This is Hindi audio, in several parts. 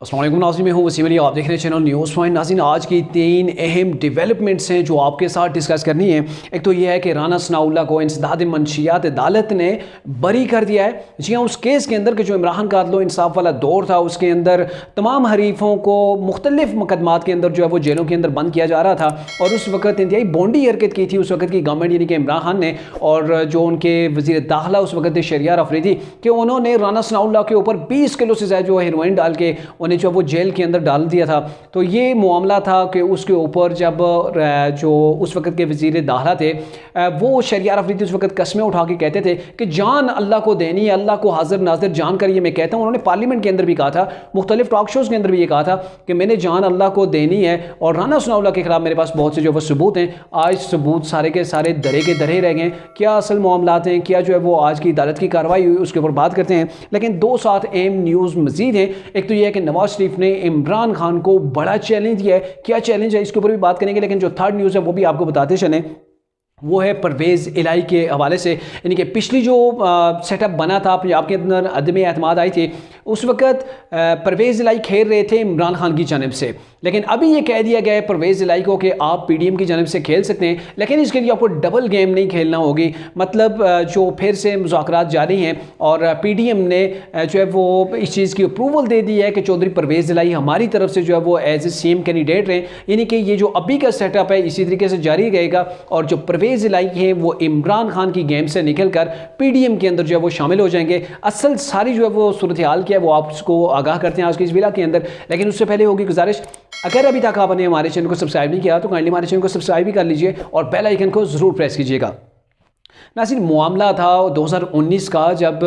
अस्सलाम वालेकुम नाज़रीन, मैं हूँ वसीम अली। आप देख रहे हैं चैनल न्यूज़ पॉइंट। नाज़रीन, आज की 3 अहम डेवलपमेंट्स हैं जो आपके साथ डिस्कस करनी है। एक तो ये है कि राना सनाउल्लाह को इंसदाद मंशियात अदालत ने बरी कर दिया है। जी हाँ, उस केस के अंदर के जो इमरान का अदल इंसाफ वाला दौर था, उसके अंदर तमाम हरीफों को मुख्तलिफ मुकदमात के अंदर जो है वो जेलों के अंदर बंद किया जा रहा था और उस वक्त इंतहाई बोंडी हरकत की थी उस वक्त की गवर्नमेंट यानी कि इमरान खान ने, और जो उनके वज़ीर दाखिला उस वक्त शहरियार अफरीदी कि उन्होंने राना सनाउल्लाह के ऊपर 20 किलो से ज़्यादा जो हेरोइन डाल के उन्हें जो वो जेल के अंदर डाल दिया था। तो ये मामला था कि उसके ऊपर जब जो उस वक्त के वज़ीर दाखिला थे वो शहरियार अफरीदी उस वक्त कस्में उठा के कहते थे कि जान अल्लाह को देनी है, अल्लाह को हाजिर नाजिर जान कर ये मैं कहता हूँ। उन्होंने पार्लियामेंट के अंदर भी कहा था, मुख्तलिफ टॉक शोज़ के अंदर भी ये कहा था कि मैंने जान अल्लाह को देनी है। और राना सनाउल्लाह के खिलाफ मेरे पास बहुत से जो वो सबूत हैं। आज सबूत सारे के सारे दरे के दरे रह गए। क्या असल मामलात हैं, क्या जो है वो आज की अदालत की कार्रवाई हुई, उसके ऊपर बात करते हैं। लेकिन 2 साथ अहम न्यूज़ मजीद हैं। एक तो यह है कि नवाज शरीफ ने इमरान खान को बड़ा चैलेंज दिया है। क्या चैलेंज है, इसके ऊपर भी बात करेंगे। लेकिन जो थर्ड न्यूज़ है वो भी आपको बताते चलें, वो है परवेज़ इलाही के हवाले से। यानी कि पिछली जो सेटअप बना था, पंजाब के अंदर अदम एतमाद आई थी, उस वक्त परवेज़ इलाही खेल रहे थे इमरान खान की जानब से। लेकिन अभी ये कह दिया गया है परवेज़ इलाही को कि आप पीडीएम की जानब से खेल सकते हैं, लेकिन इसके लिए आपको डबल गेम नहीं खेलना होगी। मतलब जो फिर से मुज़ाकरात जारी हैं और पीडीएम ने जो है वो इस चीज़ की अप्रूवल दे दी है कि चौधरी परवेज़ इलाही हमारी तरफ से जो है वो एज ए सीएम कैंडिडेट रहें। यानी कि ये जो अभी का सेटअप है इसी तरीके से जारी रहेगा और जो परवेज़ इलाही हैं वो इमरान खान की गेम से निकल कर पीडीएम के अंदर जो है वो शामिल हो जाएंगे। असल सारी जो है वो सूरत हाल क्या है वो आपको आगाह करते हैं आज की इस वीडियो के अंदर। लेकिन उससे पहले होगी गुजारिश, अगर अभी तक आपने हमारे चैनल को सब्सक्राइब नहीं किया तो काइंडली हमारे चैनल को सब्सक्राइब भी कर लीजिए और बेल आइकन को ज़रूर प्रेस कीजिएगा। नासिर, मामला था 2019 का, जब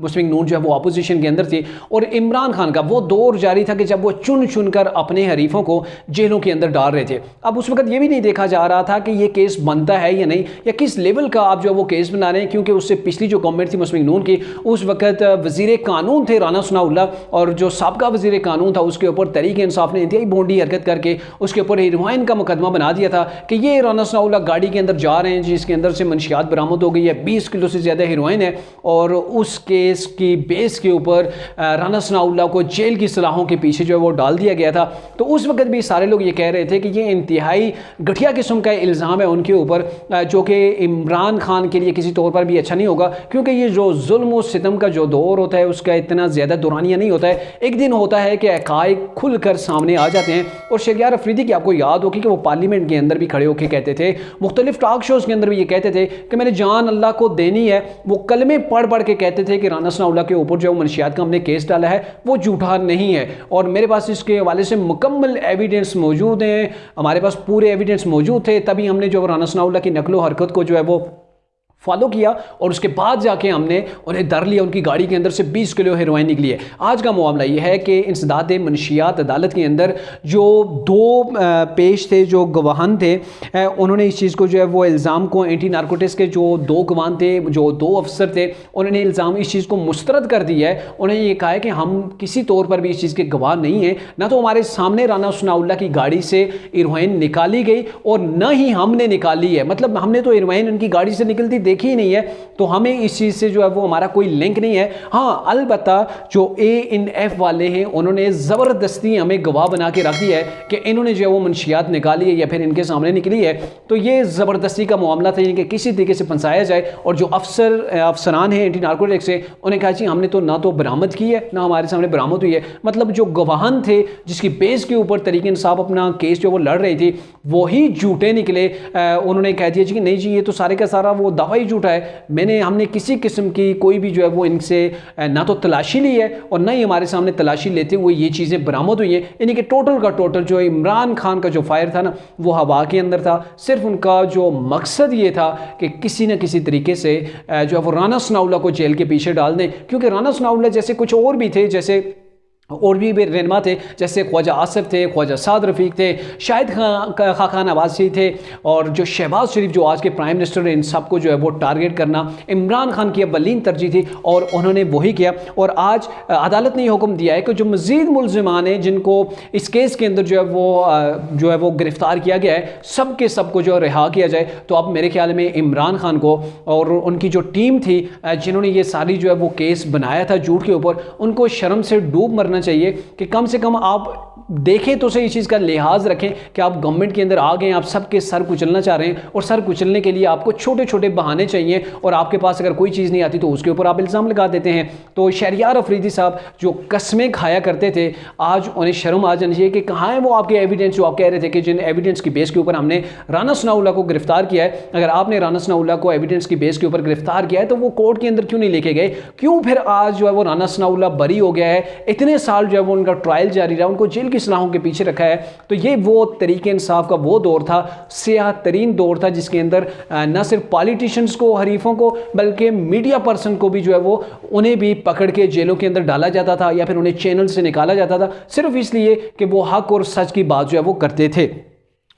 मुस्लिम नून जो है वो अपोजिशन के अंदर थी और इमरान खान का वो दौर जारी था कि जब वो चुन चुन कर अपने हरीफों को जेलों के अंदर डाल रहे थे। अब उस वक्त ये भी नहीं देखा जा रहा था कि ये केस बनता है या नहीं, या किस लेवल का आप जो है वो केस बना रहे हैं, क्योंकि उससे पिछली जो गवर्नमेंट थी मुस्लिम नून की, उस वक्त वज़ीर कानून थे राना सनाउल्लाह, और जो साबका वज़ीर कानून था उसके ऊपर तहरीक इंसाफ ने इंतहाई बोंडी हरकत करके उसके ऊपर हेरोइन का मुकदमा बना दिया था कि ये राना सनाउल्लाह गाड़ी के अंदर जा रहे हैं जिसके अंदर से मंशियात बरामद हो गई है, 20 किलो से ज़्यादा हेरोइन है। और उस केस की बेस के ऊपर राना सनाउल्लाह को जेल की सलाहों के पीछे जो है वो डाल दिया गया था। तो उस वक्त भी सारे लोग ये कह रहे थे कि ये इंतहाई घटिया किस्म का इल्ज़ाम है उनके ऊपर, जो कि इमरान खान के लिए किसी तौर पर भी अच्छा नहीं होगा, क्योंकि ये जो जुल्म और सितम का जो दौर होता है उसका इतना ज़्यादा दौरानिया नहीं होता है। एक दिन होता है कि हक़ाइक़ खुल कर सामने आ जाते हैं। और शहरियार अफरीदी की आपको याद होगी कि वो पार्लियामेंट के अंदर भी खड़े होकर कहते थे, मुख्तलिफ टॉक शोज़ के अंदर भी ये कहते थे कि मैंने जान अल्लाह को देनी है। वो कलमे पढ़ पढ़ के कहते थे कि राना सनाउल्लाह के ऊपर जो मनशियात का हमने केस डाला है वो झूठा नहीं है। और मेरे पास इसके हवाले से मुकम्मल एविडेंस मौजूद हैं, हमारे पास पूरे एविडेंस मौजूद थे, तभी हमने जो राना सनाउल्लाह की नकलो हरकत को जो है वो फॉलो किया और उसके बाद जाके हमने उन्हें दर लिया। उनकी गाड़ी के अंदर से 20 किलो हेरोइन निकली है। आज का मामला ये है कि इंसदाद मंशियात अदालत के अंदर जो 2 पेश थे, जो गवाहान थे, उन्होंने इस चीज़ को जो है वो इल्ज़ाम को, एंटी नारकोटिक्स के जो 2 गवाह थे, जो 2 अफसर थे, उन्होंने इल्ज़ाम इस चीज़ को मुस्तरद कर दिया है। उन्होंने ये कहा है कि हम किसी तौर पर भी इस चीज़ के गवाह नहीं हैं, ना तो हमारे सामने राना सनाउल्लाह की गाड़ी से हेरोइन निकाली गई और न ही हमने निकाली है। मतलब हमने तो हेरोइन उनकी गाड़ी से निकलती देखी ही नहीं है, तो हमें इस चीज़ से जो है वो हमारा कोई लिंक नहीं है। हाँ, अलबत्ता जो ANF वाले हैं उन्होंने ज़बरदस्ती हमें गवाह बना के रख दिया है कि इन्होंने जो है वो मंशियात निकाली है या फिर इनके सामने निकली है। तो ये ज़बरदस्ती का मामला था, यानी कि किसी तरीके से फंसाया जाए। और जो अफसरान हैं एंटी नारकोटिक्स से, उन्हें कहा जी हमने तो ना तो बरामद की है ना हमारे सामने बरामद हुई है। मतलब जो गवाहान थे जिसकी बेस के ऊपर तहरीक इंसाफ अपना केस जो वो लड़ रही थी वही झूठे निकले। उन्होंने कह दिया जी कि नहीं जी ये तो सारे का सारा वो दावा ही झूठा है, हमने किसी किस्म की कोई भी जो है वो इनसे ना तो तलाशी ली है और ना ही हमारे सामने तलाशी लेते हुए ये चीज़ें बरामद हुई हैं। यानी कि टोटल का टोटल जो इमरान खान का जो फायर था ना वो हवा के अंदर था। सिर्फ उनका जो मकसद ये था कि किसी न किसी तरीके से जो है वो राना सनाउल्लाह को जेल के पीछे डाल दें, क्योंकि राना सनाउल्लाह जैसे कुछ और भी थे, जैसे और भी रहनुमा थे, जैसे ख्वाजा आसिफ थे, ख्वाजा साद रफ़ीक थे, शाहिद खान अब्बासी थे, और जो शहबाज शरीफ जो आज के प्राइम मिनिस्टर हैं, इन सबको जो है वो टारगेट करना इमरान खान की अव्वलीन तरजीह थी और उन्होंने वही किया। और आज अदालत ने हुक्म दिया है कि जो मज़ीद मुल्ज़िमान हैं जिनको इस केस के अंदर जो है वो गिरफ़्तार किया गया है, सब के सब को जो रिहा किया जाए। तो अब मेरे ख्याल में इमरान खान को और उनकी जो टीम थी जिन्होंने ये सारी जो है वो केस बनाया था झूठ के ऊपर, उनको शर्म से डूब मरना चाहिए कि कम से कम आप देखें तो सही, इस चीज़ का लिहाज रखें कि आप गवर्नमेंट के अंदर आ गए हैं, आप सबके सर कुचलना चाह रहे हैं, और सर कुचलने के लिए आपको छोटे छोटे बहाने चाहिए, और आपके पास अगर कोई चीज़ नहीं आती तो उसके ऊपर आप इल्ज़ाम लगा देते हैं। तो शहरियार अफरीदी साहब जो कस्में खाया करते थे, आज उन्हें शर्म आ जानी चाहिए कि कहाँ है वो आपके एविडेंस जो आप कह रहे थे कि जिन एविडेंस की बेस के ऊपर हमने राना सनाउल्लाह को गिरफ्तार किया है। अगर आपने राना सनाउल्लाह को एविडेंस की बेस के ऊपर गिरफ्तार किया है तो वो कोर्ट के अंदर क्यों नहीं लेके गए? क्यों फिर आज जो है वो राना सनाउल्लाह बरी हो गया है? इतने साल जो है वो उनका ट्रायल जारी रहा, उनको जेल की सलाहों के पीछे रखा है। तो ये वो तरीके इंसाफ का वो दौर था, स्याह तरीन दौर था, जिसके अंदर न सिर्फ पॉलिटिशियंस को, हरीफों को, बल्कि मीडिया पर्सन को भी जो है वो उन्हें भी पकड़ के जेलों के अंदर डाला जाता था, या फिर उन्हें चैनल से निकाला जाता था सिर्फ इसलिए कि वो हक और सच की बात जो है वो करते थे।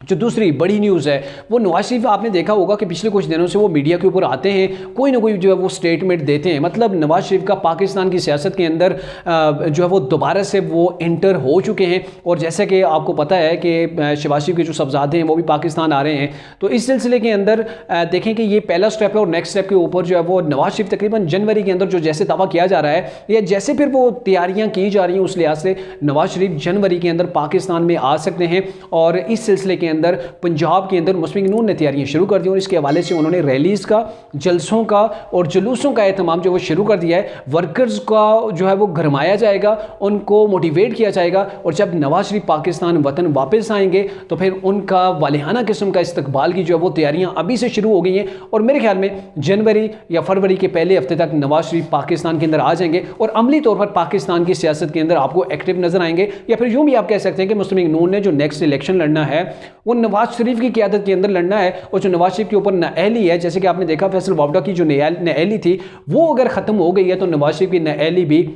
जो दूसरी बड़ी न्यूज़ है वो नवाज शरीफ, आपने देखा होगा कि पिछले कुछ दिनों से वो मीडिया के ऊपर आते हैं, कोई ना कोई जो है वो स्टेटमेंट देते हैं। मतलब नवाज शरीफ का पाकिस्तान की सियासत के अंदर जो है वो दोबारा से वो एंटर हो चुके हैं। और जैसे कि आपको पता है कि शहबाज शरीफ के जो साहबजादे हैं वो भी पाकिस्तान आ रहे हैं। तो इस सिलसिले के अंदर देखें कि ये पहला स्टेप है, और नेक्स्ट स्टेप के ऊपर जो है वो नवाज शरीफ तकरीबन जनवरी के अंदर जो जैसे दावा किया जा रहा है, या जैसे फिर वो तैयारियाँ की जा रही हैं, उस लिहाज से नवाज शरीफ जनवरी के अंदर पाकिस्तान में आ सकते हैं। और इस सिलसिले के अंदर पंजाब के अंदर मुस्लिम नून ने तैयारियां शुरू कर दी, और इसके हवाले से उन्होंने रैलीज का, जलसों का और जुलूसों का एहतमाम जो वो शुरू कर दिया है। वर्कर्स का जो है वो गरमाया जाएगा, उनको मोटिवेट किया जाएगा, और जब नवाज शरीफ पाकिस्तान वतन वापस आएंगे तो फिर उनका वालिहाना किस्म का इस्तकबाल की जो है वो तैयारियां अभी से शुरू हो गई हैं। और मेरे ख्याल में जनवरी या फरवरी के पहले हफ्ते तक नवाज शरीफ पाकिस्तान के अंदर आ जाएंगे, और अमली तौर पर पाकिस्तान की सियासत के अंदर आपको एक्टिव नजर आएंगे। या फिर यूं भी आप कह सकते हैं कि मुस्लिम नून ने जो नेक्स्ट इलेक्शन लड़ना है वो नवाज शरीफ की क़यादत के अंदर लड़ना है। और जो नवाज शरीफ के ऊपर नाअहली है, जैसे कि आपने देखा फैसल वावडा की जो नाअहली थी वो अगर ख़त्म हो गई है, तो नवाज शरीफ की नाअहली भी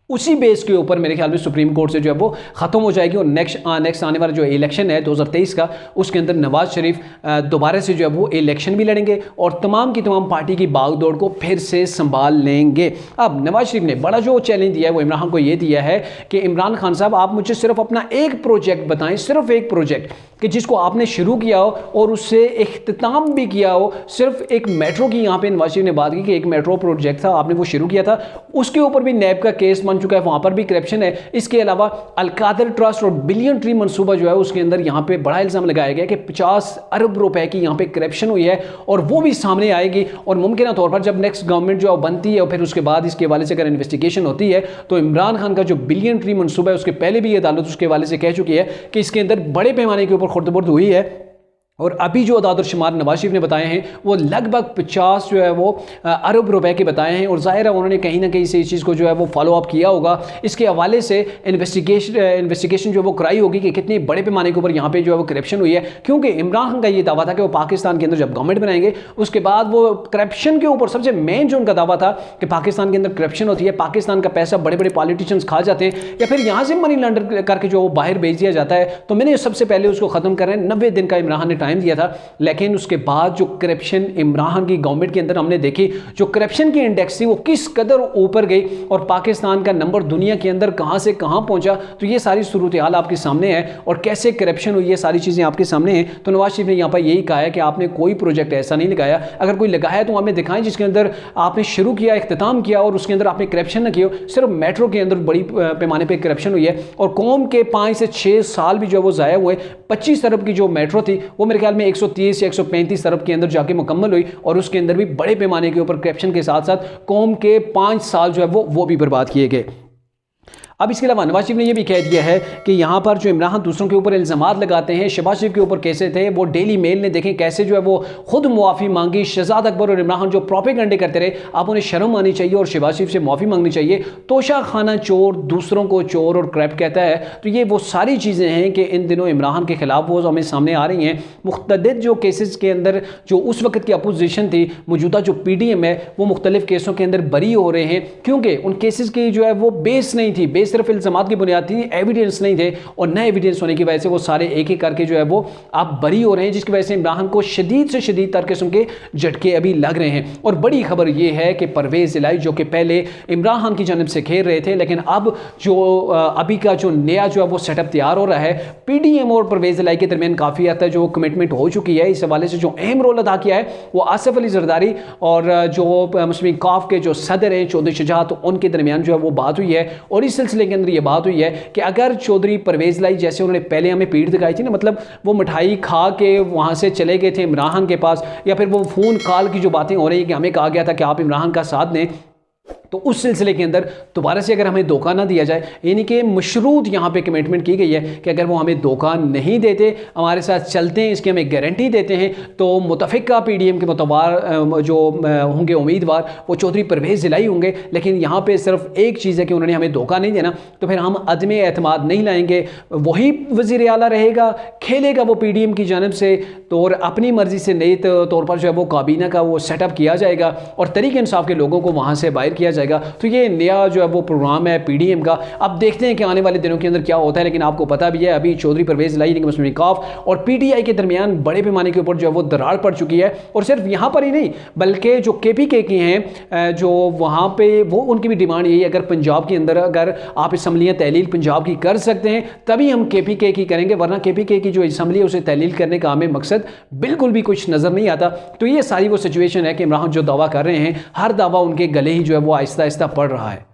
उसी बेस के ऊपर मेरे ख्याल में सुप्रीम कोर्ट से जो है वो ख़त्म हो जाएगी। और नेक्स्ट आने वाला जो इलेक्शन है 2023 का, उसके अंदर नवाज शरीफ दोबारा से जो है वो इलेक्शन भी लड़ेंगे, और तमाम की तमाम पार्टी की बागडोर को फिर से संभाल लेंगे। अब नवाज शरीफ ने बड़ा जो चैलेंज दिया है वो इमरान खान को ये दिया है कि इमरान खान साहब, आप मुझे सिर्फ अपना एक प्रोजेक्ट बताएं, सिर्फ एक प्रोजेक्ट कि जिसको आपने शुरू किया हो और उससे इख्तिताम भी किया हो। सिर्फ एक मेट्रो की यहाँ पे नवाज शरीफ ने बात की कि एक मेट्रो प्रोजेक्ट था, आपने वो शुरू किया था, उसके ऊपर भी नैब का केस बन चुका है, वहाँ पर भी करप्शन है। इसके अलावा अलकादर ट्रस्ट और बिलियन ट्री मंसूबा जो है उसके अंदर यहाँ पे बड़ा इल्ज़ाम लगाया गया कि 50 अरब रुपए की यहाँ पे करप्शन हुई है, और वो भी सामने आएगी। और मुमकिन तौर पर जब नेक्स्ट गवर्नमेंट जो बनती है और फिर उसके बाद इसके हवाले से अगर इन्वेस्टिगेशन होती है, तो इमरान खान का जो बिलियन ट्री मंसूबा है उसके पहले भी अदालत उसके हवाले से कह चुकी है कि इसके अंदर बड़े पैमाने के ऊपर खुर्द-बुर्द हुई है। और अभी जो अदाद और शुमार नवाज शरीफ ने बताए हैं वो लगभग 50 जो है वो अरब रुपए के बताए हैं। और ज़ाहिर है उन्होंने कहीं ना कहीं से इस चीज़ को जो है वो फॉलो अप किया होगा। इसके हवाले से इन्वेस्टिगेशन जो वो कराई होगी कि कितने बड़े पैमाने के ऊपर यहाँ पे जो है वो करप्शन हुई है। क्योंकि इमरान खान का ये दावा था कि वो पाकिस्तान के अंदर जब गवर्नमेंट बनाएंगे उसके बाद वो करप्शन के ऊपर सबसे मेन जो उनका दावा था कि पाकिस्तान के अंदर करप्शन होती है, पाकिस्तान का पैसा बड़े बड़े पॉलिटिशियंस खा जाते हैं, या फिर यहाँ से मनी लॉन्डर करके जो वो बाहर भेज दिया जाता है। तो मैंने सबसे पहले उसको ख़त्म कर रहे हैं, 90 दिन का इमरान ने टाइम दिया था। लेकिन उसके बाद जो करप्शन इमरान की गवर्नमेंट के अंदर हमने देखी, जो करप्शन की इंडेक्स थी वो किस कदर ऊपर गई, और पाकिस्तान का नंबर दुनिया के अंदर कहां से कहां पहुंचा। तो ये सारी सूरत हाल आपके सामने है, और कैसे करप्शन हुई, ये सारी चीज़ें आपके सामने हैं। तो नवाज शरीफ ने यहाँ पर यही कहा है कि आपने कोई प्रोजेक्ट ऐसा नहीं लगाया, अगर कोई लगाया तो हमें दिखाएं जिसके अंदर आपने शुरू किया, इख्तिताम किया, और उसके अंदर आपने करप्शन न किया। सिर्फ मेट्रो के अंदर बड़ी पैमाने पर करप्शन हुई है, और कौम के 5 से 6 साल भी जो वो ज़ाया हुए। 25 अरब की जो मेट्रो थी वो मेरे ख्याल में 130 या 135 अरब के अंदर जाके मुकम्मल हुई, और उसके अंदर भी बड़े पैमाने के ऊपर करप्शन के साथ साथ कौम के 5 साल जो है वो भी बर्बाद किए गए। अब इसके अलावा नवाज शरीफ ने यह भी कह दिया है कि यहाँ पर जो इमरान खान दूसरों के ऊपर इल्ज़ामात लगाते हैं, शहबाज शरीफ के ऊपर कैसे थे, वो डेली मेल ने देखें कैसे जो है वो खुद मुआफ़ी मांगी। शहजाद अकबर और इमरान खान जो प्रोपेगेंडे करते रहे, आप उन्हें शर्म आनी चाहिए और शहबाज शरीफ से माफ़ी मांगनी चाहिए। तोशा खाना चोर दूसरों को चोर और क्रैप कहता है। तो ये वो सारी चीज़ें हैं कि इन दिनों इमरान खान के खिलाफ वो हमें सामने आ रही हैं। मुख्तलिफ जो केसेस के अंदर जो उस वक्त की अपोजिशन थी, मौजूदा जो PDM है, वो मुख्तलिफ केसों के अंदर बरी हो रहे हैं, क्योंकि उन केसेस की जो है वो बेस नहीं थी, बेस सिर्फ इल्ज़ामात की बुनियाद थी, एविडेंस नहीं थे। और नए एविडेंस होने की वजह से वो सारे एक एक करके जो है वो आप बरी हो रहे हैं, जिसकी वजह से इमरान खान को शदीद से शदीद तर किस्म के झटके अभी लग रहे हैं। और बड़ी खबर ये है कि परवेज़ इलाही जो कि पहले इमरान खान की जानिब से खेल रहे थे, लेकिन अब जो अभी का जो नया जो है वो सेटअप तैयार हो रहा है, PDM और परवेज़ इलाही के दरमियान काफ़ी हद तक जो कमिटमेंट हो चुकी है। इस हवाले से जो अहम रोल अदा किया है वो आसिफ अली जरदारी और जो मुस्लिम काफ के जो सदर हैं चौधरी शुजात, उनके दरमियान जो है वो बात हुई है। और इस सिलसिले सिलसिले के अंदर ये बात हुई है कि अगर चौधरी परवेज़ लाई जैसे उन्होंने पहले हमें पीठ दिखाई थी ना, मतलब वो मिठाई खा के वहाँ से चले गए थे इमरान खान के पास, या फिर वो फ़ोन कॉल की जो बातें हो रही है कि हमें कहा गया था कि आप इमरान का साथ दें, तो उस सिलसिले के अंदर दोबारा से अगर हमें धोखा ना दिया जाए, यानी कि मशरूत यहाँ पे कमिटमेंट की गई है कि अगर वो हमें धोखा नहीं देते, हमारे साथ चलते हैं, इसकी हमें गारंटी देते हैं, तो मुतफ़िका पीडीएम के मुतबार जो होंगे उम्मीदवार वो चौधरी परवेज़ इलाही होंगे। लेकिन यहाँ पे सिर्फ एक चीज़ है कि उन्होंने हमें धोखा नहीं देना, तो फिर हम अदम एतमाद नहीं लाएंगे, वही वज़ीर आला रहेगा, खेलेगा वो पीडीएम की जानब से, तो और अपनी मर्ज़ी से नए तौर पर जो है वो काबीना का वो सेटअप किया जाएगा और तहरीक इंसाफ के लोगों को वहाँ से बाहर किया जाएगा। तो ये नया जो है वो प्रोग्राम है पीडीएम का। अब देखते हैं कि आने वाले दिनों के अंदर क्या होता है। लेकिन आपको पता भी है अभी चौधरी परवेज़ इलाही मुस्लिम लीग और पीटीआई के दरमियान बड़े पैमाने के ऊपर जो है वो दरार पड़ चुकी है। और सिर्फ यहाँ पर ही नहीं बल्कि जो केपीके की हैं जो वहाँ पे वो उनकी भी डिमांड यही है, अगर पंजाब के अंदर अगर आप असम्बलियाँ तहलील पंजाब की कर सकते हैं तभी हम केपीके की करेंगे, वरना केपीके की जो असम्बली है उसे तहलील करने का हमें मकसद बिल्कुल भी कुछ नज़र नहीं आता। तो ये सारी वो सिचुएशन है कि इमरान जो दावा कर रहे हैं हर दावा उनके गले ही जो है वो आहिस्ता आहिस्ता पड़ रहा है।